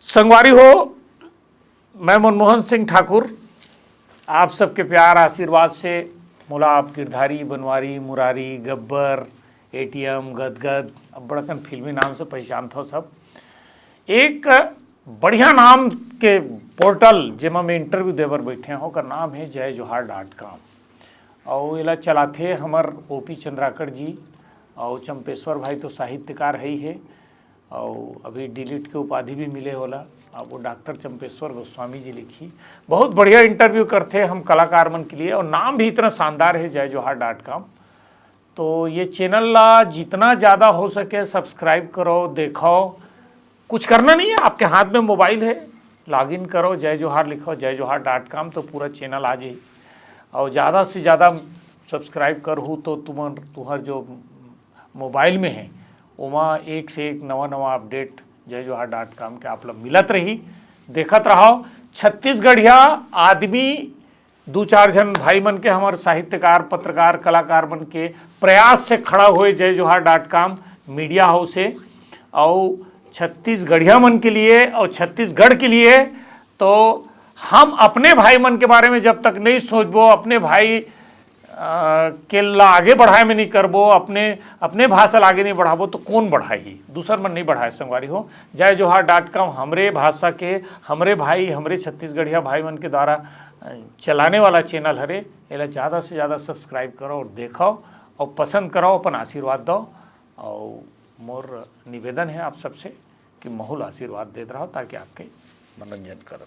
संगवारी हो, मैं मनमोहन सिंह ठाकुर आप सबके प्यार आशीर्वाद से मोला आप गिरधारी, बनवारी, मुरारी, गब्बर, एटीएम, गदगद अब बड़कन फिल्मी नाम से पहचान थो सब। एक बढ़िया नाम के पोर्टल जेमा में इंटरव्यू देवर बैठे हो का नाम है jaijohar.com और एला चलाथे हमर ओपी चंद्राकर जी और चंपेश्वर भाई तो साहित्यकार है ही है और अभी डिलीट के उपाधि भी मिले होला। अब वो डॉक्टर चंपेश्वर गोस्वामी जी लिखी बहुत बढ़िया इंटरव्यू करते हम कलाकार मन के लिए और नाम भी इतना शानदार है jaijohar.com। तो ये चैनल ला जितना ज़्यादा हो सके सब्सक्राइब करो, देखो, कुछ करना नहीं है, आपके हाथ में मोबाइल है, लॉगिन करो, jaijohar लिखो, jaijohar.com तो पूरा चैनल आ जाए और ज़्यादा से ज़्यादा सब्सक्राइब करहूँ तो तुम्हार जो मोबाइल में है वहाँ एक से एक नवा नवा अपडेट jaijohar.com के आप लोग मिलत रही, देखत रहो। छत्तीसगढ़िया आदमी दो चार जन भाई मन के हमारे साहित्यकार, पत्रकार, कलाकार मन के प्रयास से खड़ा हुए jaijohar.com मीडिया हाउस है और छत्तीसगढ़िया मन के लिए और छत्तीसगढ़ के लिए। तो हम अपने भाई मन के बारे में जब तक नहीं सोचबो, अपने भाई के ला आगे बढ़ाए में नहीं करबो, अपने भाषा ला आगे नहीं बढ़ाबो तो कौन बढ़ाई, दूसर मन नहीं बढ़ाए। संगवारी हो, jaijohar.com हमरे भाषा के, हमरे भाई, हमरे छत्तीसगढ़िया भाई मन के द्वारा चलाने वाला चैनल हरे। एला ज़्यादा से ज़्यादा सब्सक्राइब करो और देखो और पसंद करो, अपन आशीर्वाद दो। और मोर निवेदन है आप सबसे कि माहौल आशीर्वाद देते रहो ताकि आपके मनोरंजन करो।